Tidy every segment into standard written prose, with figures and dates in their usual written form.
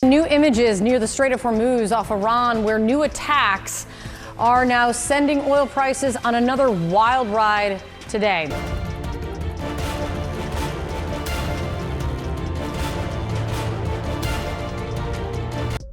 New images near the Strait of Hormuz off Iran, where new attacks are now sending oil prices on another wild ride today.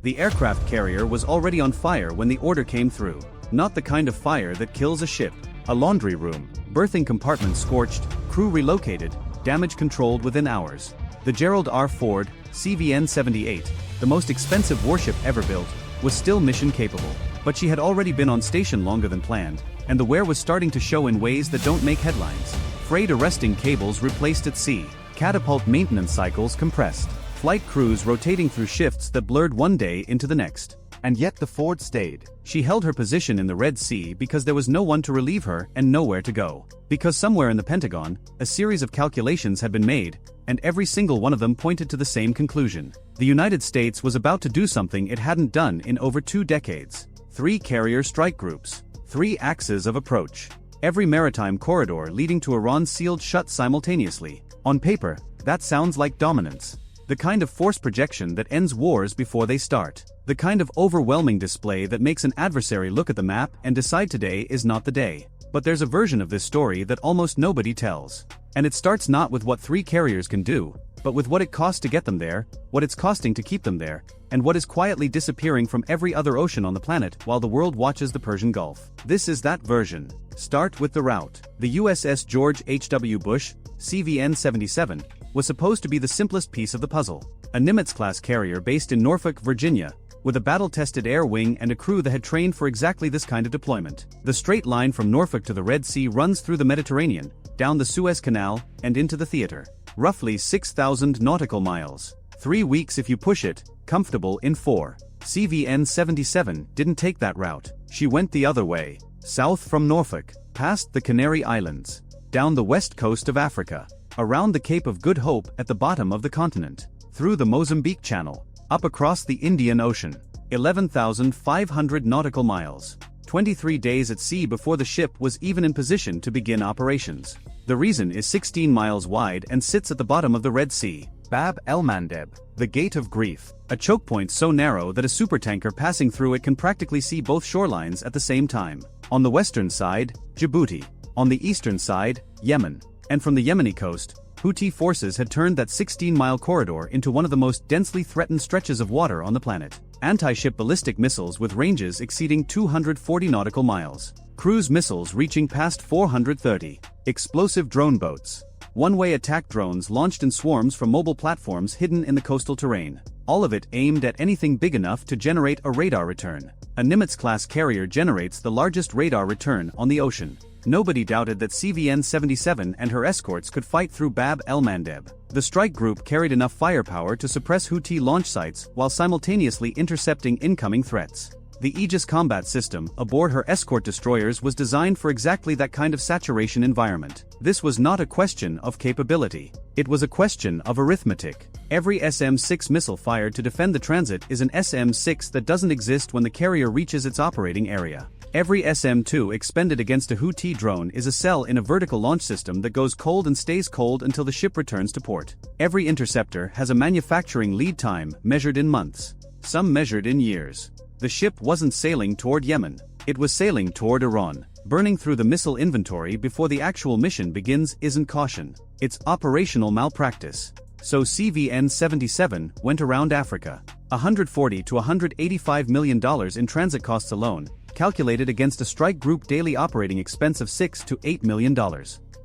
The aircraft carrier was already on fire when the order came through. Not the kind of fire that kills a ship. A laundry room, berthing compartment scorched, crew relocated, damage controlled within hours. The Gerald R. Ford, CVN-78, the most expensive warship ever built, was still mission capable. But she had already been on station longer than planned, and the wear was starting to show in ways that don't make headlines. Freight arresting cables replaced at sea, catapult maintenance cycles compressed, flight crews rotating through shifts that blurred one day into the next. And yet the Ford stayed. She held her position in the Red Sea because there was no one to relieve her and nowhere to go. Because somewhere in the Pentagon, a series of calculations had been made, and every single one of them pointed to the same conclusion. The United States was about to do something it hadn't done in over 2 decades. 3 carrier strike groups. 3 axes of approach. Every maritime corridor leading to Iran sealed shut simultaneously. On paper, that sounds like dominance. The kind of force projection that ends wars before they start. The kind of overwhelming display that makes an adversary look at the map and decide today is not the day. But there's a version of this story that almost nobody tells. And it starts not with what 3 carriers can do, but with what it costs to get them there, what it's costing to keep them there, and what is quietly disappearing from every other ocean on the planet while the world watches the Persian Gulf. This is that version. Start with the route. The USS George H.W. Bush, CVN-77, was supposed to be the simplest piece of the puzzle. A Nimitz-class carrier based in Norfolk, Virginia, with a battle-tested air wing and a crew that had trained for exactly this kind of deployment. The straight line from Norfolk to the Red Sea runs through the Mediterranean, down the Suez Canal, and into the theater. Roughly 6,000 nautical miles. 3 weeks if you push it, comfortable in 4. CVN-77 didn't take that route. She went the other way. South from Norfolk, past the Canary Islands, down the west coast of Africa, around the Cape of Good Hope at the bottom of the continent, through the Mozambique Channel, up across the Indian Ocean. 11,500 nautical miles. 23 days at sea before the ship was even in position to begin operations. The reason is 16 miles wide and sits at the bottom of the Red Sea. Bab el-Mandeb, the Gate of Grief, a chokepoint so narrow that a supertanker passing through it can practically see both shorelines at the same time. On the western side, Djibouti. On the eastern side, Yemen. And from the Yemeni coast, Houthi forces had turned that 16-mile corridor into one of the most densely threatened stretches of water on the planet. Anti-ship ballistic missiles with ranges exceeding 240 nautical miles. Cruise missiles reaching past 430. Explosive drone boats. One-way attack drones launched in swarms from mobile platforms hidden in the coastal terrain. All of it aimed at anything big enough to generate a radar return. A Nimitz-class carrier generates the largest radar return on the ocean. Nobody doubted that CVN-77 and her escorts could fight through Bab el-Mandeb. The strike group carried enough firepower to suppress Houthi launch sites while simultaneously intercepting incoming threats. The Aegis combat system aboard her escort destroyers was designed for exactly that kind of saturation environment. This was not a question of capability. It was a question of arithmetic. Every SM-6 missile fired to defend the transit is an SM-6 that doesn't exist when the carrier reaches its operating area. Every SM-2 expended against a Houthi drone is a cell in a vertical launch system that goes cold and stays cold until the ship returns to port. Every interceptor has a manufacturing lead time measured in months, some measured in years. The ship wasn't sailing toward Yemen. It was sailing toward Iran. Burning through the missile inventory before the actual mission begins isn't caution. It's operational malpractice. So CVN-77 went around Africa. $140 to $185 million in transit costs alone, calculated against a strike group daily operating expense of $6 to $8 million.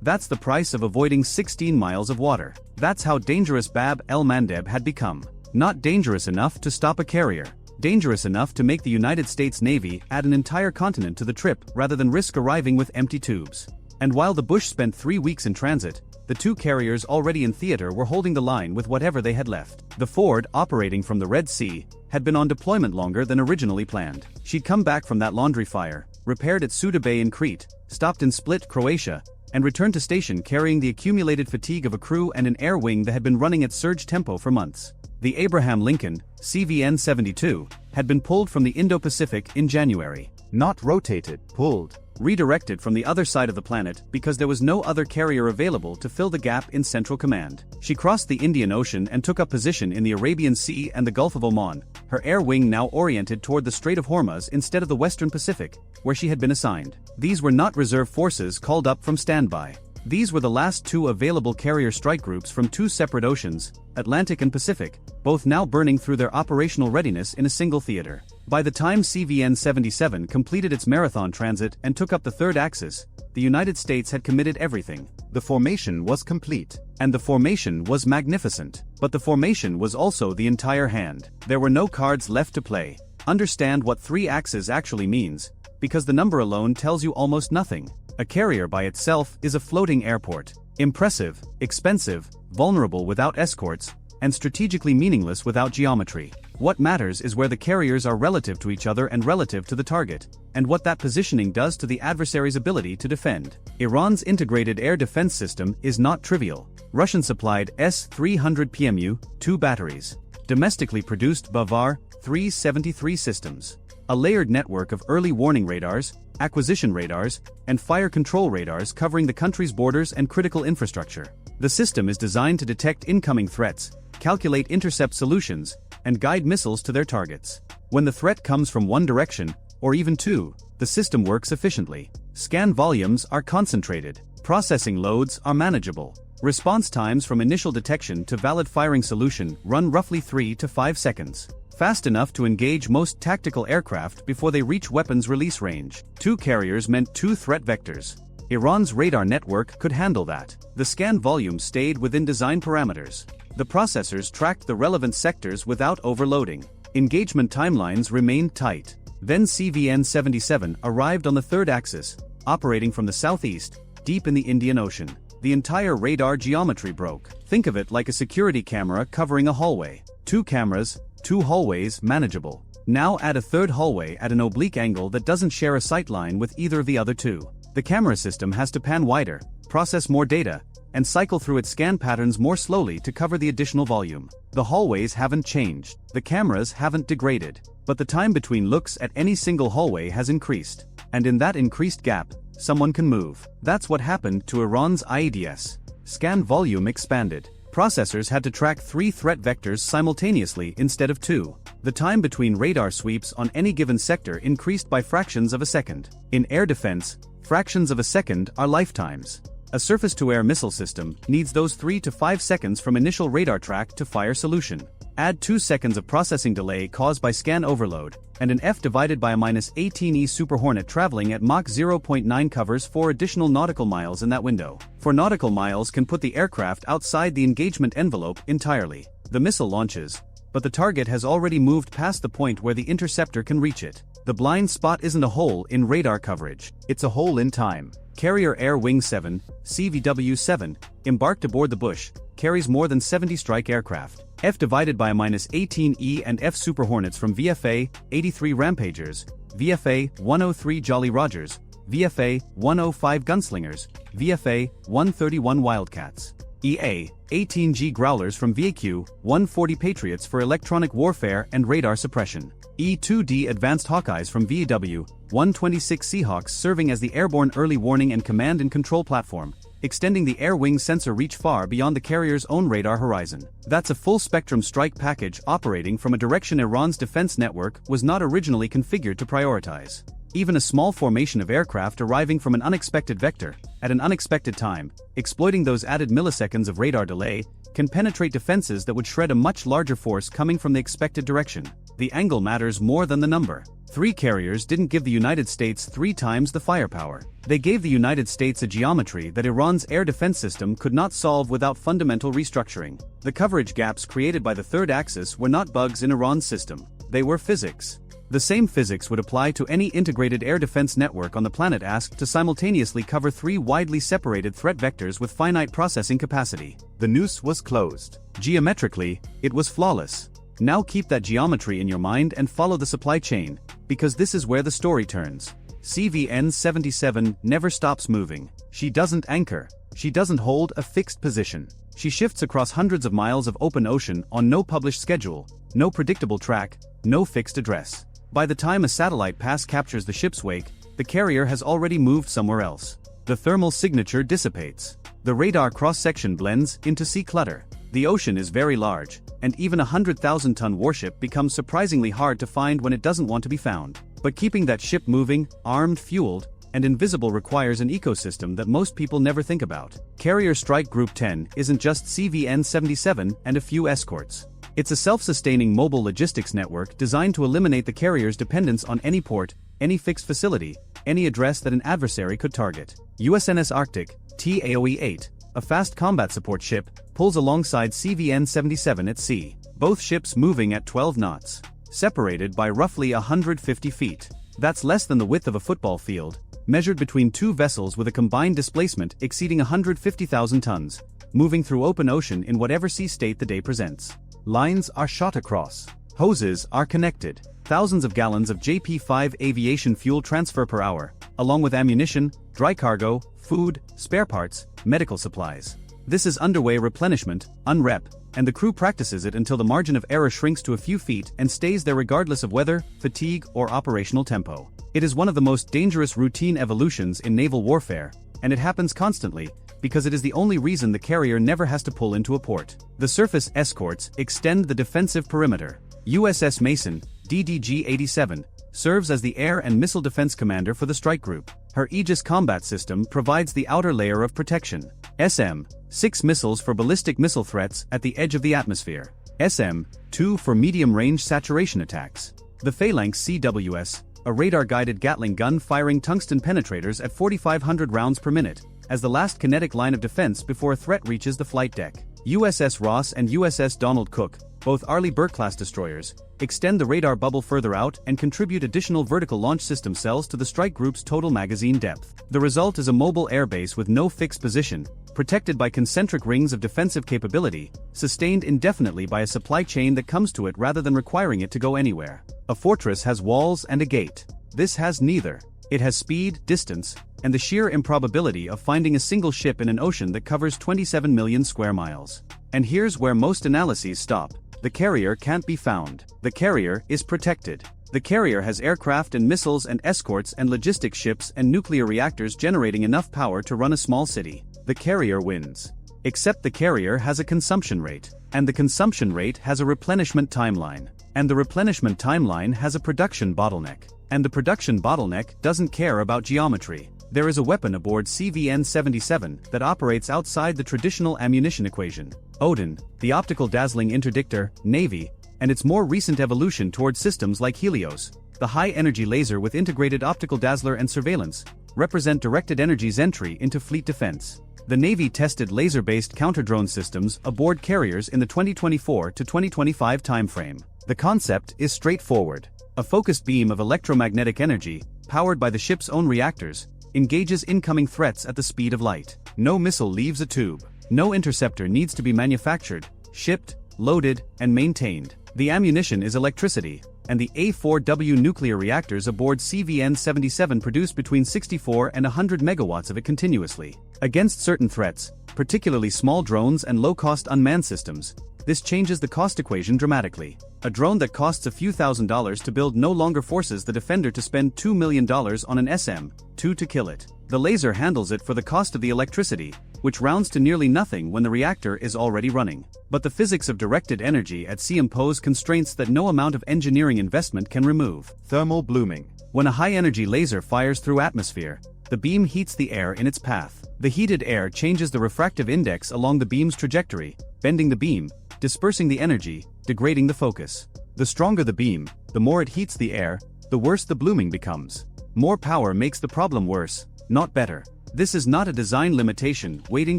That's the price of avoiding 16 miles of water. That's how dangerous Bab el-Mandeb had become. Not dangerous enough to stop a carrier. Dangerous enough to make the United States Navy add an entire continent to the trip rather than risk arriving with empty tubes. And while the Bush spent 3 weeks in transit, the 2 carriers already in theater were holding the line with whatever they had left. The Ford, operating from the Red Sea, had been on deployment longer than originally planned. She'd come back from that laundry fire, repaired at Suda Bay in Crete, stopped in Split, Croatia, and returned to station carrying the accumulated fatigue of a crew and an air wing that had been running at surge tempo for months. The Abraham Lincoln, CVN-72, had been pulled from the Indo-Pacific in January. Not rotated, pulled. Redirected from the other side of the planet because there was no other carrier available to fill the gap in Central Command. She crossed the Indian Ocean and took up position in the Arabian Sea and the Gulf of Oman, her air wing now oriented toward the Strait of Hormuz instead of the Western Pacific, where she had been assigned. These were not reserve forces called up from standby. These were the last two available carrier strike groups from two separate oceans, Atlantic and Pacific, both now burning through their operational readiness in a single theater. By the time CVN-77 completed its marathon transit and took up the third axis, the United States had committed everything. The formation was complete. And the formation was magnificent. But the formation was also the entire hand. There were no cards left to play. Understand what 3 axes actually means, because the number alone tells you almost nothing. A carrier by itself is a floating airport. Impressive, expensive, vulnerable without escorts, and strategically meaningless without geometry. What matters is where the carriers are relative to each other and relative to the target, and what that positioning does to the adversary's ability to defend. Iran's integrated air defense system is not trivial. Russian-supplied S-300 PMU, 2 batteries. Domestically produced Bavar 373 systems. A layered network of early warning radars, acquisition radars, and fire control radars covering the country's borders and critical infrastructure. The system is designed to detect incoming threats, calculate intercept solutions, and guide missiles to their targets. When the threat comes from one direction, or even two, the system works efficiently. Scan volumes are concentrated. Processing loads are manageable. Response times from initial detection to valid firing solution run roughly 3 to 5 seconds. Fast enough to engage most tactical aircraft before they reach weapons release range. 2 carriers meant 2 threat vectors. Iran's radar network could handle that. The scan volume stayed within design parameters. The processors tracked the relevant sectors without overloading. Engagement timelines remained tight. Then CVN-77 arrived on the third axis, operating from the southeast, deep in the Indian Ocean. The entire radar geometry broke. Think of it like a security camera covering a hallway. 2 cameras, 2 hallways manageable. Now add a third hallway at an oblique angle that doesn't share a sight line with either of the other 2. The camera system has to pan wider, process more data, and cycle through its scan patterns more slowly to cover the additional volume. The hallways haven't changed. The cameras haven't degraded. But the time between looks at any single hallway has increased. And in that increased gap, someone can move. That's what happened to Iran's IEDS. Scan volume expanded. Processors had to track 3 threat vectors simultaneously instead of 2. The time between radar sweeps on any given sector increased by fractions of a second. In air defense, fractions of a second are lifetimes. A surface-to-air missile system needs those 3 to 5 seconds from initial radar track to fire solution. Add 2 seconds of processing delay caused by scan overload, and an F divided by a -18E Super Hornet traveling at Mach 0.9 covers 4 additional nautical miles in that window. 4 nautical miles can put the aircraft outside the engagement envelope entirely. The missile launches, but the target has already moved past the point where the interceptor can reach it. The blind spot isn't a hole in radar coverage, it's a hole in time. Carrier Air Wing 7, CVW-7, embarked aboard the Bush, carries more than 70 strike aircraft. F divided by a -18E and F Super Hornets from VFA-83 Rampagers, VFA-103 Jolly Rogers, VFA-105 Gunslingers, VFA-131 Wildcats. EA-18G Growlers from VAQ-140 Patriots for electronic warfare and radar suppression. E-2D Advanced Hawkeyes from VAW-126 Seahawks serving as the airborne early warning and command and control platform, extending the air wing sensor reach far beyond the carrier's own radar horizon. That's a full-spectrum strike package operating from a direction Iran's defense network was not originally configured to prioritize. Even a small formation of aircraft arriving from an unexpected vector, at an unexpected time, exploiting those added milliseconds of radar delay, can penetrate defenses that would shred a much larger force coming from the expected direction. The angle matters more than the number. 3 carriers didn't give the United States 3 times the firepower. They gave the United States a geometry that Iran's air defense system could not solve without fundamental restructuring. The coverage gaps created by the third axis were not bugs in Iran's system. They were physics. The same physics would apply to any integrated air defense network on the planet asked to simultaneously cover 3 widely separated threat vectors with finite processing capacity. The noose was closed. Geometrically, it was flawless. Now keep that geometry in your mind and follow the supply chain, because this is where the story turns. CVN-77 never stops moving. She doesn't anchor. She doesn't hold a fixed position. She shifts across hundreds of miles of open ocean on no published schedule, no predictable track, no fixed address. By the time a satellite pass captures the ship's wake, the carrier has already moved somewhere else. The thermal signature dissipates. The radar cross-section blends into sea clutter. The ocean is very large, and even a 100,000-ton warship becomes surprisingly hard to find when it doesn't want to be found. But keeping that ship moving, armed, fueled, and invisible requires an ecosystem that most people never think about. Carrier Strike Group 10 isn't just CVN-77 and a few escorts. It's a self-sustaining mobile logistics network designed to eliminate the carrier's dependence on any port, any fixed facility, any address that an adversary could target. USNS Arctic, TAOE-8, a fast combat support ship, pulls alongside CVN-77 at sea, both ships moving at 12 knots, separated by roughly 150 feet. That's less than the width of a football field, measured between two vessels with a combined displacement exceeding 150,000 tons, moving through open ocean in whatever sea state the day presents. Lines are shot across. Hoses are connected. Thousands of gallons of JP-5 aviation fuel transfer per hour, along with ammunition, dry cargo, food, spare parts, medical supplies. This is underway replenishment, unrep, and the crew practices it until the margin of error shrinks to a few feet and stays there regardless of weather, fatigue, or operational tempo. It is one of the most dangerous routine evolutions in naval warfare, and it happens constantly, because it is the only reason the carrier never has to pull into a port. The surface escorts extend the defensive perimeter. USS Mason, DDG-87, serves as the air and missile defense commander for the strike group. Her Aegis combat system provides the outer layer of protection. SM-6 missiles for ballistic missile threats at the edge of the atmosphere. SM-2 for medium-range saturation attacks. The Phalanx CWS, a radar-guided Gatling gun firing tungsten penetrators at 4,500 rounds per minute, as the last kinetic line of defense before a threat reaches the flight deck. USS Ross and USS Donald Cook, both Arleigh Burke-class destroyers, extend the radar bubble further out and contribute additional vertical launch system cells to the strike group's total magazine depth. The result is a mobile airbase with no fixed position, protected by concentric rings of defensive capability, sustained indefinitely by a supply chain that comes to it rather than requiring it to go anywhere. A fortress has walls and a gate. This has neither. It has speed, distance, and the sheer improbability of finding a single ship in an ocean that covers 27 million square miles. And here's where most analyses stop. The carrier can't be found. The carrier is protected. The carrier has aircraft and missiles and escorts and logistics ships and nuclear reactors generating enough power to run a small city. The carrier wins. Except the carrier has a consumption rate. And the consumption rate has a replenishment timeline. And the replenishment timeline has a production bottleneck. And the production bottleneck doesn't care about geometry. There is a weapon aboard CVN-77 that operates outside the traditional ammunition equation. Odin, the optical dazzling interdictor, Navy, and its more recent evolution towards systems like Helios, the high-energy laser with integrated optical dazzler and surveillance, represent directed energy's entry into fleet defense. The Navy tested laser-based counter-drone systems aboard carriers in the 2024 to 2025 timeframe. The concept is straightforward. A focused beam of electromagnetic energy, powered by the ship's own reactors, engages incoming threats at the speed of light. No missile leaves a tube. No interceptor needs to be manufactured, shipped, loaded, and maintained. The ammunition is electricity, and the A4W nuclear reactors aboard CVN-77 produce between 64 and 100 megawatts of it continuously. Against certain threats, particularly small drones and low-cost unmanned systems, this changes the cost equation dramatically. A drone that costs a few $1,000s to build no longer forces the defender to spend $2 million on an SM-2 to kill it. The laser handles it for the cost of the electricity, which rounds to nearly nothing when the reactor is already running. But the physics of directed energy at sea impose constraints that no amount of engineering investment can remove. Thermal blooming. When a high-energy laser fires through atmosphere, the beam heats the air in its path. The heated air changes the refractive index along the beam's trajectory, bending the beam, dispersing the energy, degrading the focus. The stronger the beam, the more it heats the air, the worse the blooming becomes. More power makes the problem worse, not better. This is not a design limitation waiting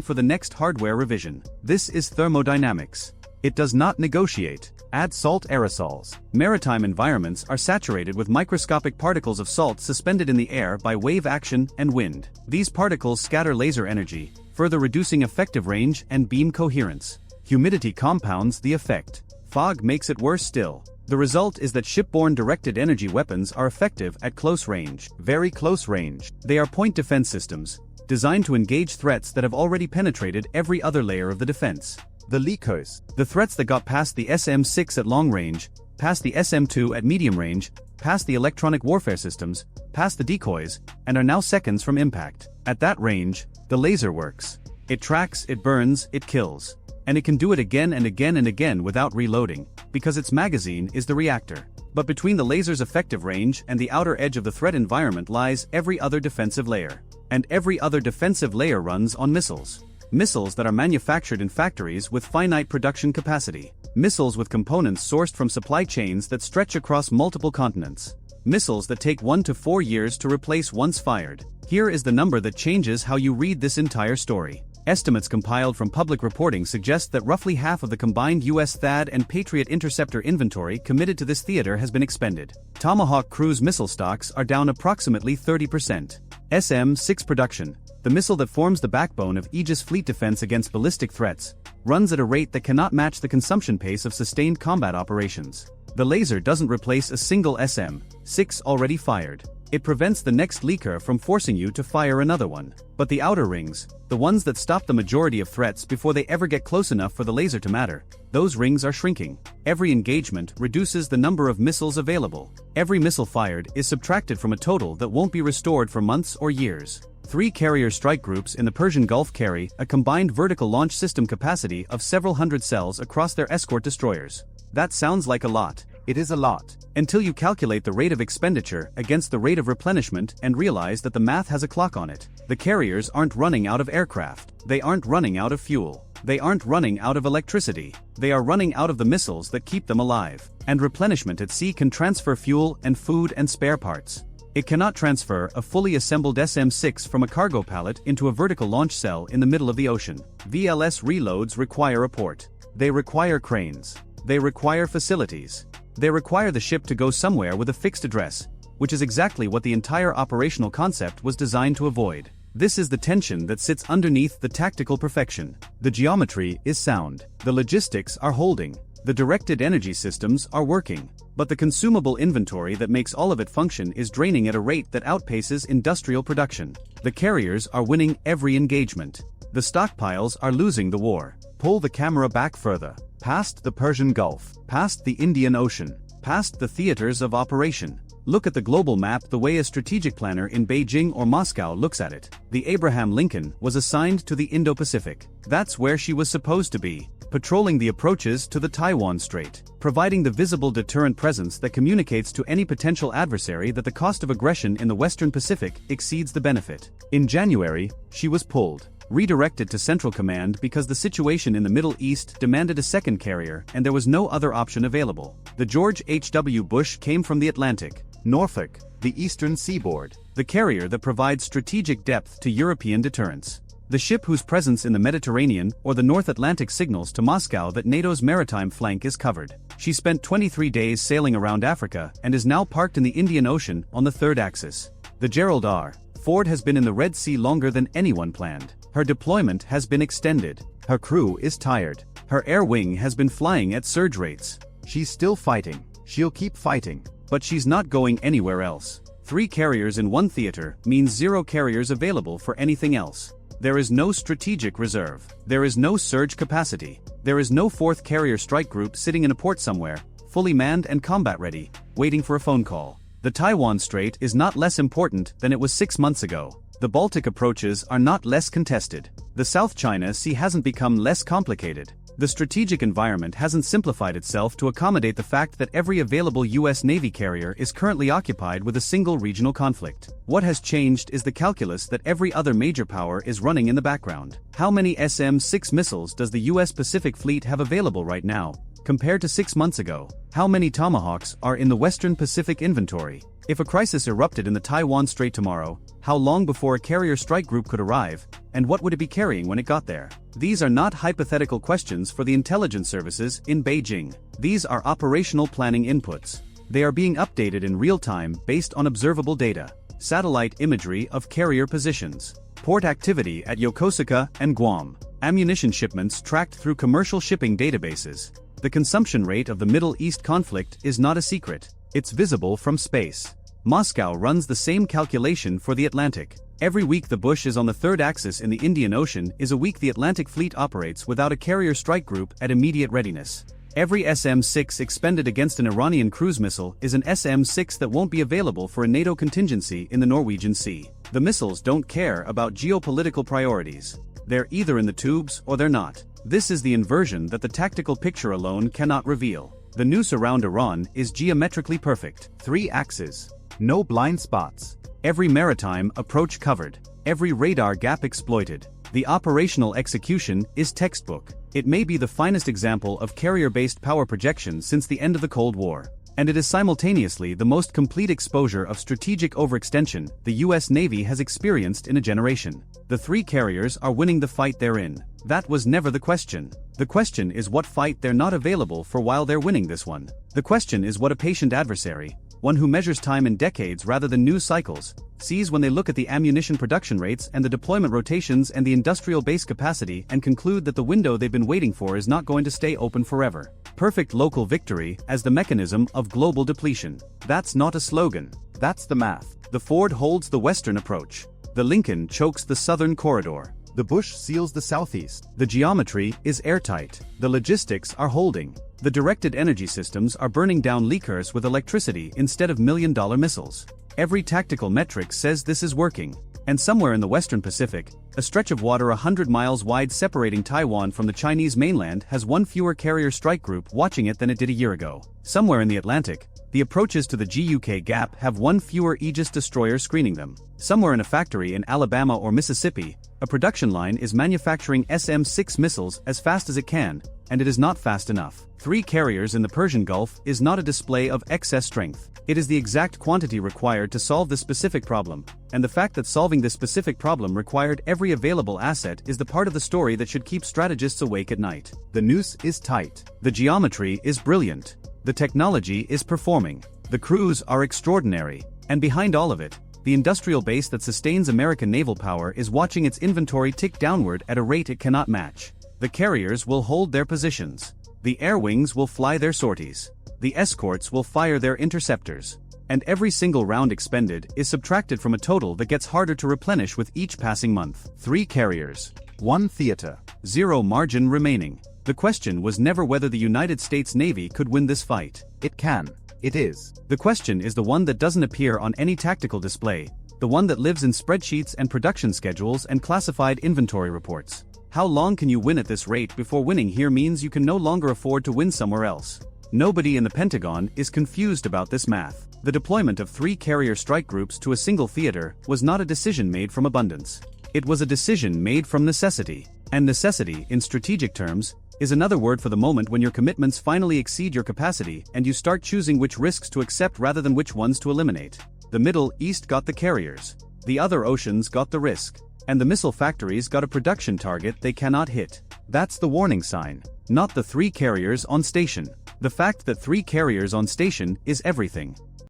for the next hardware revision. This is thermodynamics. It does not negotiate. Add salt aerosols. Maritime environments are saturated with microscopic particles of salt suspended in the air by wave action and wind. These particles scatter laser energy, further reducing effective range and beam coherence. Humidity compounds the effect. Fog makes it worse still. The result is that shipborne directed energy weapons are effective at close range, very close range. They are point defense systems, designed to engage threats that have already penetrated every other layer of the defense. The LECOs. The threats that got past the SM-6 at long range, past the SM-2 at medium range, past the electronic warfare systems, past the decoys, and are now seconds from impact. At that range, the laser works. It tracks, it burns, it kills. And it can do it again and again and again without reloading, because its magazine is the reactor. But between the laser's effective range and the outer edge of the threat environment lies every other defensive layer. And every other defensive layer runs on missiles. Missiles that are manufactured in factories with finite production capacity. Missiles with components sourced from supply chains that stretch across multiple continents. Missiles that take 1 to 4 years to replace once fired. Here is the number that changes how you read this entire story. Estimates compiled from public reporting suggest that roughly half of the combined US THAAD and Patriot interceptor inventory committed to this theater has been expended. Tomahawk cruise missile stocks are down approximately 30%. SM-6 production, the missile that forms the backbone of Aegis fleet defense against ballistic threats, runs at a rate that cannot match the consumption pace of sustained combat operations. The laser doesn't replace a single SM-6 already fired. It prevents the next leaker from forcing you to fire another one. But the outer rings, the ones that stop the majority of threats before they ever get close enough for the laser to matter, those rings are shrinking. Every engagement reduces the number of missiles available. Every missile fired is subtracted from a total that won't be restored for months or years. 3 carrier strike groups in the Persian Gulf carry a combined vertical launch system capacity of several hundred cells across their escort destroyers. That sounds like a lot. It is a lot. Until you calculate the rate of expenditure against the rate of replenishment and realize that the math has a clock on it. The carriers aren't running out of aircraft. They aren't running out of fuel. They aren't running out of electricity. They are running out of the missiles that keep them alive. And replenishment at sea can transfer fuel and food and spare parts. It cannot transfer a fully assembled SM-6 from a cargo pallet into a vertical launch cell in the middle of the ocean. VLS reloads require a port. They require cranes. They require facilities. They require the ship to go somewhere with a fixed address, which is exactly what the entire operational concept was designed to avoid. This is the tension that sits underneath the tactical perfection. The geometry is sound. The logistics are holding. The directed energy systems are working. But the consumable inventory that makes all of it function is draining at a rate that outpaces industrial production. The carriers are winning every engagement. The stockpiles are losing the war. Pull the camera back further. Past the Persian Gulf, past the Indian Ocean, past the theaters of operation. Look at the global map the way a strategic planner in Beijing or Moscow looks at it. The Abraham Lincoln was assigned to the Indo-Pacific. That's where she was supposed to be, patrolling the approaches to the Taiwan Strait, providing the visible deterrent presence that communicates to any potential adversary that the cost of aggression in the Western Pacific exceeds the benefit. In January, she was pulled. Redirected to Central Command because the situation in the Middle East demanded a second carrier and there was no other option available. The George H.W. Bush came from the Atlantic, Norfolk, the eastern seaboard, the carrier that provides strategic depth to European deterrence. The ship whose presence in the Mediterranean or the North Atlantic signals to Moscow that NATO's maritime flank is covered. She spent 23 days sailing around Africa and is now parked in the Indian Ocean on the third axis. The Gerald R. Ford has been in the Red Sea longer than anyone planned. Her deployment has been extended. Her crew is tired. Her air wing has been flying at surge rates. She's still fighting. She'll keep fighting. But she's not going anywhere else. 3 carriers in one theater means 0 carriers available for anything else. There is no strategic reserve. There is no surge capacity. There is no 4th carrier strike group sitting in a port somewhere, fully manned and combat ready, waiting for a phone call. The Taiwan Strait is not less important than it was 6 months ago. The Baltic approaches are not less contested. The South China Sea hasn't become less complicated. The strategic environment hasn't simplified itself to accommodate the fact that every available US Navy carrier is currently occupied with a single regional conflict. What has changed is the calculus that every other major power is running in the background. How many SM-6 missiles does the US Pacific Fleet have available right now, compared to 6 months ago? How many Tomahawks are in the Western Pacific inventory? If a crisis erupted in the Taiwan Strait tomorrow, how long before a carrier strike group could arrive, and what would it be carrying when it got there? These are not hypothetical questions for the intelligence services in Beijing. These are operational planning inputs. They are being updated in real time based on observable data. Satellite imagery of carrier positions. Port activity at Yokosuka and Guam. Ammunition shipments tracked through commercial shipping databases. The consumption rate of the Middle East conflict is not a secret. It's visible from space. Moscow runs the same calculation for the Atlantic. Every week the Bush is on the third axis in the Indian Ocean is a week the Atlantic Fleet operates without a carrier strike group at immediate readiness. Every SM-6 expended against an Iranian cruise missile is an SM-6 that won't be available for a NATO contingency in the Norwegian Sea. The missiles don't care about geopolitical priorities. They're either in the tubes or they're not. This is the inversion that the tactical picture alone cannot reveal. The noose around Iran is geometrically perfect. 3 axes. No blind spots. Every maritime approach covered. Every radar gap exploited. The operational execution is textbook. It may be the finest example of carrier-based power projection since the end of the Cold War. And it is simultaneously the most complete exposure of strategic overextension the US Navy has experienced in a generation. The 3 carriers are winning the fight they're in. That was never the question. The question is what fight they're not available for while they're winning this one. The question is what a patient adversary, one who measures time in decades rather than news cycles, sees when they look at the ammunition production rates and the deployment rotations and the industrial base capacity and conclude that the window they've been waiting for is not going to stay open forever. Perfect local victory as the mechanism of global depletion. That's not a slogan. That's the math. The Ford holds the western approach. The Lincoln chokes the southern corridor. The Bush seals the southeast. The geometry is airtight. The logistics are holding. The directed energy systems are burning down leakers with electricity instead of million-dollar missiles. Every tactical metric says this is working. And somewhere in the Western Pacific, a stretch of water 100 miles wide separating Taiwan from the Chinese mainland has one fewer carrier strike group watching it than it did a year ago. Somewhere in the Atlantic, the approaches to the GUK Gap have one fewer Aegis destroyer screening them. Somewhere in a factory in Alabama or Mississippi, a production line is manufacturing SM-6 missiles as fast as it can, and it is not fast enough. 3 carriers in the Persian Gulf is not a display of excess strength. It is the exact quantity required to solve this specific problem, and the fact that solving this specific problem required every available asset is the part of the story that should keep strategists awake at night. The noose is tight. The geometry is brilliant. The technology is performing. The crews are extraordinary. And behind all of it, the industrial base that sustains American naval power is watching its inventory tick downward at a rate it cannot match. The carriers will hold their positions. The air wings will fly their sorties. The escorts will fire their interceptors. And every single round expended is subtracted from a total that gets harder to replenish with each passing month. 3 carriers. 1 theater. 0 margin remaining. The question was never whether the United States Navy could win this fight. It can. It is. The question is the one that doesn't appear on any tactical display, the one that lives in spreadsheets and production schedules and classified inventory reports. How long can you win at this rate before winning here means you can no longer afford to win somewhere else? Nobody in the Pentagon is confused about this math. The deployment of 3 carrier strike groups to a single theater was not a decision made from abundance. It was a decision made from necessity. And necessity, in strategic terms, is another word for the moment when your commitments finally exceed your capacity and you start choosing which risks to accept rather than which ones to eliminate. The Middle East got the carriers. The other oceans got the risk. And the missile factories got a production target they cannot hit. That's the warning sign, not the 3 carriers on station. The fact that 3 carriers on station is everything.